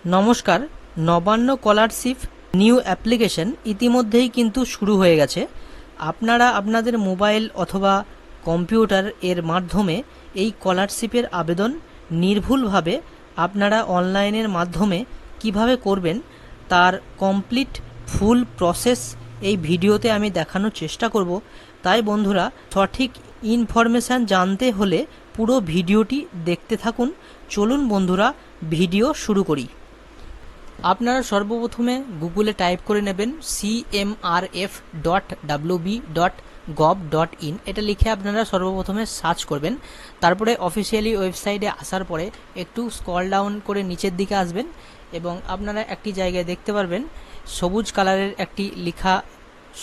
নমস্কার। Nabanna scholarship new application ইতিমধ্যেই কিন্তু শুরু হয়ে গেছে। আপনারা আপনাদের মোবাইল অথবা কম্পিউটার এর মাধ্যমে এই স্কলারশিপের আবেদন নির্ভুলভাবে আপনারা অনলাইনের মাধ্যমে কিভাবে করবেন তার কমপ্লিট ফুল প্রসেস এই ভিডিওতে আমি দেখানোর চেষ্টা করব। তাই বন্ধুরা, সঠিক ইনফরমেশান জানতে হলে পুরো ভিডিওটি দেখতে থাকুন। চলুন বন্ধুরা, ভিডিও শুরু করি। আপনারা সর্বপ্রথমে গুগলে টাইপ করে নেবেন cmrf.wb.gov.in, এটা লিখে আপনারা সর্বপ্রথমে সার্চ করবেন। তারপরে অফিসিয়ালি ওয়েবসাইটে আসার পরে একটু স্ক্রল ডাউন করে নিচের দিকে আসবেন এবং আপনারা একটি জায়গায় দেখতে পারবেন সবুজ কালারের একটি লেখা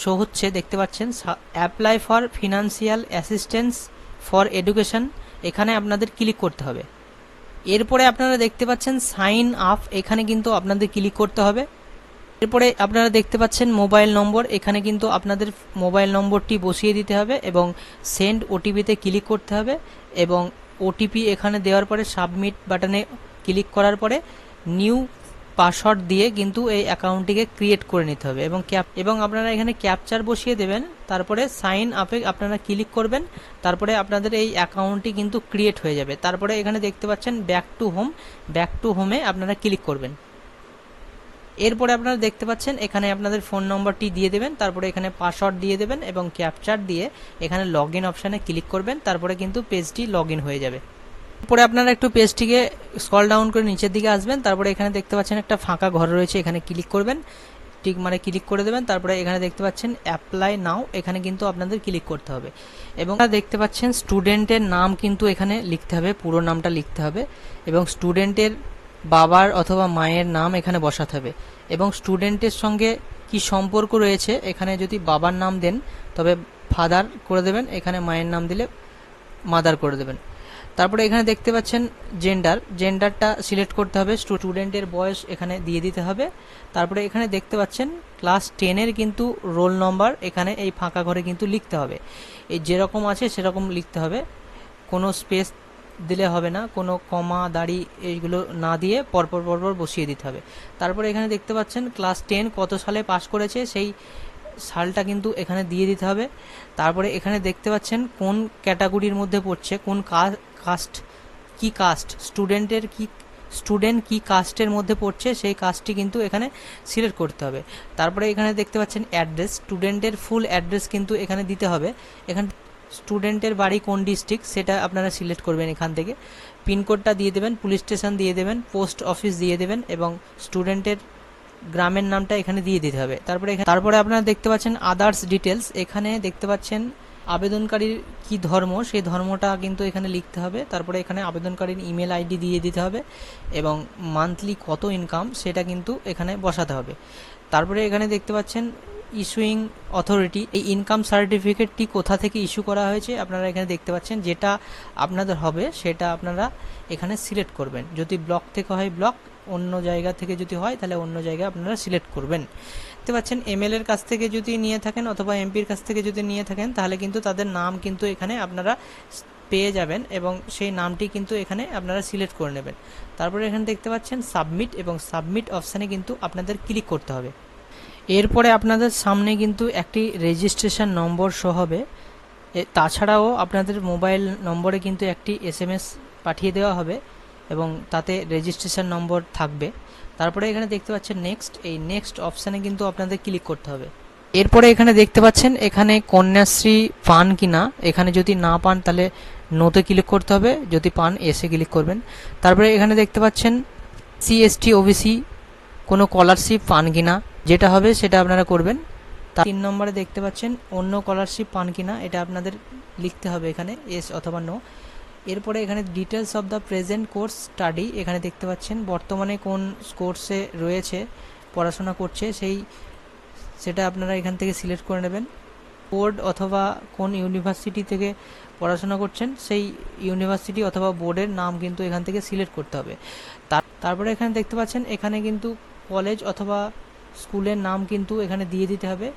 শো হচ্ছে, দেখতে পাচ্ছেন apply for financial assistance for education. এখানে আপনাদের ক্লিক করতে হবে। এরপরে আপনারা দেখতে পাচ্ছেন সাইন আপ, এখানে কিন্তু আপনাদের ক্লিক করতে হবে। এরপরে আপনারা দেখতে পাচ্ছেন মোবাইল নম্বর, এখানে কিন্তু আপনাদের মোবাইল নম্বরটি বসিয়ে দিতে হবে এবং সেন্ড ওটিপিতে ক্লিক করতে হবে এবং ওটিপি এখানে দেওয়ার পরে সাবমিট বাটনে ক্লিক করার পরে নিউ পাসওয়ার্ড দিয়ে কিন্তু এই অ্যাকাউন্টটিকে ক্রিয়েট করে নিতে হবে এবং আপনারা এখানে ক্যাপচার বসিয়ে দেবেন। তারপরে সাইন আপে আপনারা ক্লিক করবেন। তারপরে আপনাদের এই অ্যাকাউন্টটি কিন্তু ক্রিয়েট হয়ে যাবে। তারপরে এখানে দেখতে পাচ্ছেন ব্যাক টু হোমে আপনারা ক্লিক করবেন। এরপরে আপনারা দেখতে পাচ্ছেন এখানে আপনাদের ফোন নম্বরটি দিয়ে দেবেন, তারপরে এখানে পাসওয়ার্ড দিয়ে দেবেন এবং ক্যাপচার দিয়ে এখানে লগ ইন অপশানে ক্লিক করবেন। তারপরে কিন্তু পেজটি লগ ইন হয়ে যাবে। এরপরে আপনারা একটু পেজটিকে স্ক্রল ডাউন করে নিচের দিকে আসবেন। তারপরে এখানে দেখতে পাচ্ছেন একটা ফাঁকা ঘর রয়েছে, এখানে ক্লিক করবেন, ক্লিক করে দেবেন। তারপরে এখানে দেখতে পাচ্ছেন অ্যাপ্লাই নাও, এখানে কিন্তু আপনাদের ক্লিক করতে হবে এবং দেখতে পাচ্ছেন স্টুডেন্টের নাম কিন্তু এখানে লিখতে হবে, পুরো নামটা লিখতে হবে এবং স্টুডেন্টের বাবার অথবা মায়ের নাম এখানে বসাতে হবে এবং স্টুডেন্টের সঙ্গে কি সম্পর্ক রয়েছে, এখানে যদি বাবার নাম দেন তবে ফাদার করে দেবেন, এখানে মায়ের নাম দিলে মাদার করে দেবেন। তারপরে এখানে দেখতে পাচ্ছেন জেন্ডারটা সিলেক্ট করতে হবে, স্টুডেন্টের বয়স এখানে দিয়ে দিতে হবে। তারপরে এখানে দেখতে পাচ্ছেন ক্লাস 10-এর কিন্তু রোল নম্বর এখানে এই ফাঁকা ঘরে কিন্তু লিখতে হবে, এই যেরকম আছে সেরকম লিখতে হবে, কোনো স্পেস দিলে হবে না, কোনো কমা দাড়ি এইগুলো না দিয়ে পরপর বসিয়ে দিতে হবে। তারপরে এখানে দেখতে পাচ্ছেন ক্লাস 10 কত সালে পাস করেছে সেই সালটা কিন্তু এখানে দিয়ে দিতে হবে। তারপরে এখানে দেখতে পাচ্ছেন কোন ক্যাটাগরির মধ্যে পড়ছে, কোন কাস্ট স্টুডেন্ট কি কাস্টের মধ্যে পড়ছে সেই কাস্টটি কিন্তু এখানে সিলেক্ট করতে হবে। তারপরে এখানে দেখতে পাচ্ছেন অ্যাড্রেস, স্টুডেন্টের ফুল অ্যাড্রেস কিন্তু এখানে দিতে হবে। এখানে স্টুডেন্টের বাড়ি কোন ডিস্ট্রিক্ট সেটা আপনারা সিলেক্ট করবেন, এখান থেকে পিনকোডটা দিয়ে দেবেন, পুলিশ স্টেশন দিয়ে দেবেন, পোস্ট অফিস দিয়ে দেবেন এবং স্টুডেন্টের গ্রামের নামটা এখানে দিয়ে দিতে হবে। তারপরে আপনারা দেখতে পাচ্ছেন আদার্স ডিটেলস, এখানে দেখতে পাচ্ছেন আবেদনকারীর কি ধর্ম সেই ধর্মটা কিন্তু এখানে লিখতে হবে। তারপরে এখানে আবেদনকারীর ইমেল আইডি দিয়ে দিতে হবে এবং মান্থলি কত ইনকাম সেটা কিন্তু এখানে বসাতে হবে। তারপরে এখানে দেখতে পাচ্ছেন ইস্যুইং অথরিটি, এই ইনকাম সার্টিফিকেটটি কোথা থেকে ইস্যু করা হয়েছে আপনারা এখানে দেখতে পাচ্ছেন, যেটা আপনাদের হবে সেটা আপনারা এখানে সিলেক্ট করবেন। যদি ব্লক থেকে হয় ব্লক, অন্য জায়গা থেকে যদি হয় তাহলে অন্য জায়গায় আপনারা সিলেক্ট করবেন। দেখতে পাচ্ছেন এমএলএর কাছ থেকে যদি নিয়ে থাকেন অথবা এমপির কাছ থেকে যদি নিয়ে থাকেন তাহলে কিন্তু তাদের নাম কিন্তু এখানে আপনারা পেয়ে যাবেন এবং সেই নামটি কিন্তু এখানে আপনারা সিলেক্ট করে নেবেন। তারপরে এখানে দেখতে পাচ্ছেন সাবমিট এবং সাবমিট অপশানে কিন্তু আপনাদের ক্লিক করতে হবে। এরপরে আপনাদের সামনে কিন্তু একটি রেজিস্ট্রেশন নম্বর শো হবে, তাছাড়াও আপনাদের মোবাইল নম্বরে কিন্তু একটি এসএমএস পাঠিয়ে দেওয়া হবে এবং তাতে রেজিস্ট্রেশন নম্বর থাকবে। তারপরে এখানে দেখতে পাচ্ছেন নেক্সট, এই নেক্সট অপশানে কিন্তু আপনাদের ক্লিক করতে হবে। এরপরে এখানে দেখতে পাচ্ছেন এখানে কন্যাশ্রী পান কিনা, এখানে যদি না পান তাহলে নোতে ক্লিক করতে হবে, যদি পান এসে ক্লিক করবেন। তারপরে এখানে দেখতে পাচ্ছেন সিএসটি ওবিসি কোনো স্কলারশিপ পান কিনা, যেটা হবে সেটা আপনারা করবেন। 3 নম্বরে দেখতে পাচ্ছেন অন্য স্কলারশিপ পান কিনা, এটা আপনাদের লিখতে হবে এখানে এস অথবা নো। এরপরে এখানে details of the present course study, এখানে দেখতে পাচ্ছেন বর্তমানে কোন কোর্সে রয়েছে পড়াশোনা করছে সেটা আপনারা এখান থেকে সিলেক্ট করে নেবেন। বোর্ড অথবা কোন ইউনিভার্সিটি থেকে পড়াশোনা করছেন সেই ইউনিভার্সিটি অথবা বোর্ডের নাম কিন্তু এখান থেকে সিলেক্ট করতে হবে। তারপরে এখানে দেখতে পাচ্ছেন এখানে কিন্তু কলেজ অথবা স্কুলের নাম কিন্তু এখানে দিয়ে দিতে হবে,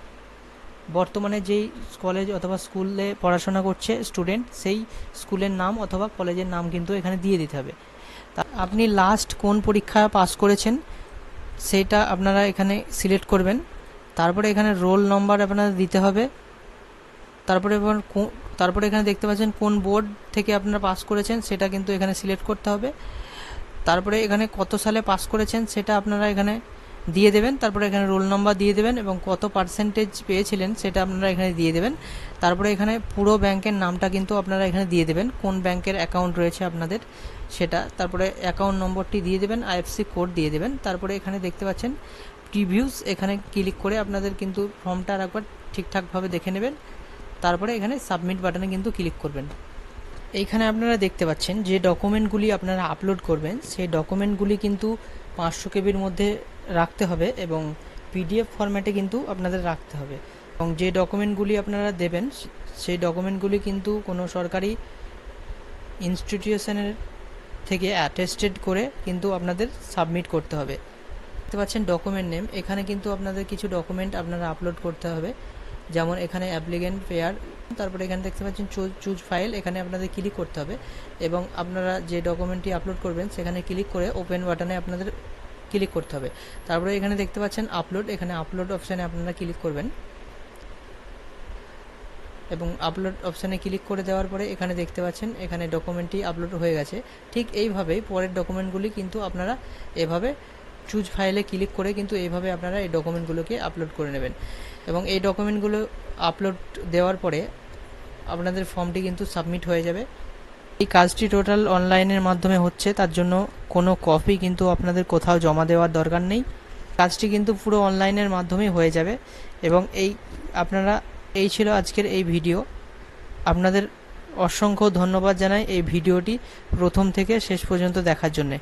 বর্তমানে যেই কলেজ অথবা স্কুলে পড়াশোনা করছে স্টুডেন্ট সেই স্কুলের নাম অথবা কলেজের নাম কিন্তু এখানে দিয়ে দিতে হবে। আপনি লাস্ট কোন পরীক্ষা পাস করেছেন সেটা আপনারা এখানে সিলেক্ট করবেন। তারপরে এখানে রোল নম্বর আপনাদের দিতে হবে। তারপরে এখানে দেখতে পাচ্ছেন কোন বোর্ড থেকে আপনারা পাস করেছেন সেটা কিন্তু এখানে সিলেক্ট করতে হবে। তারপরে এখানে কত সালে পাস করেছেন সেটা আপনারা এখানে দিয়ে দেবেন। তারপরে এখানে রোল নম্বর দিয়ে দেবেন এবং কত পার্সেন্টেজ পেয়েছিলেন সেটা আপনারা এখানে দিয়ে দেবেন। তারপরে এখানে পুরো ব্যাংকের নামটা কিন্তু আপনারা এখানে দিয়ে দেবেন, কোন ব্যাংকের অ্যাকাউন্ট রয়েছে আপনাদের সেটা। তারপরে অ্যাকাউন্ট নম্বরটি দিয়ে দেবেন, আইএফএসসি কোড দিয়ে দেবেন। তারপরে এখানে দেখতে পাচ্ছেন প্রিভিউস, এখানে ক্লিক করে আপনাদের কিন্তু ফর্মটা আর একবার ঠিকঠাকভাবে দেখে নেবেন। তারপরে এখানে সাবমিট বাটনে কিন্তু ক্লিক করবেন। এইখানে আপনারা দেখতে পাচ্ছেন যে ডকুমেন্টগুলি আপনারা আপলোড করবেন সেই ডকুমেন্টগুলি কিন্তু 500 কেবির মধ্যে রাখতে হবে এবং পিডিএফ ফরম্যাটে কিন্তু আপনাদের রাখতে হবে। এবং যে ডকুমেন্টগুলি আপনারা দেবেন সেই ডকুমেন্টগুলি কিন্তু কোনো সরকারি ইনস্টিটিউশনের থেকে অ্যাটেস্টেড করে কিন্তু আপনাদের সাবমিট করতে হবে। দেখতে পাচ্ছেন ডকুমেন্ট নেম, এখানে কিন্তু আপনাদের কিছু ডকুমেন্ট আপনারা আপলোড করতে হবে, যেমন এখানে অ্যাপ্লিকেন্ট পেয়ার। তারপরে এখানে দেখতে পাচ্ছেন চুজ ফাইল, এখানে আপনাদের ক্লিক করতে হবে এবং আপনারা যে ডকুমেন্টটি আপলোড করবেন সেখানে ক্লিক করে ওপেন বাটনে আপনাদের ক্লিক করতে হবে। তারপরে এখানে দেখতে পাচ্ছেন আপলোড, এখানে আপলোড অপশানে আপনারা ক্লিক করবেন এবং আপলোড অপশানে ক্লিক করে দেওয়ার পরে এখানে দেখতে পাচ্ছেন এখানে ডকুমেন্টটি আপলোড হয়ে গেছে। ঠিক এইভাবেই পরের ডকুমেন্টগুলি কিন্তু আপনারা এভাবে চুজ ফাইলে ক্লিক করে কিন্তু এইভাবে আপনারা এই ডকুমেন্টগুলোকে আপলোড করে নেবেন এবং এই ডকুমেন্টগুলো আপলোড দেওয়ার পরে আপনাদের ফর্মটি কিন্তু সাবমিট হয়ে যাবে। এই কাজটি টোটাল অনলাইনের মাধ্যমে হচ্ছে, তার জন্য কোনো কপি কিন্তু আপনাদের কোথাও জমা দেওয়ার দরকার নেই। কাজটি কিন্তু পুরো অনলাইনের মাধ্যমেই হয়ে যাবে এবং এই ছিল আজকের এই ভিডিও। আপনাদের অসংখ্য ধন্যবাদ জানাই এই ভিডিওটি প্রথম থেকে শেষ পর্যন্ত দেখার জন্যে।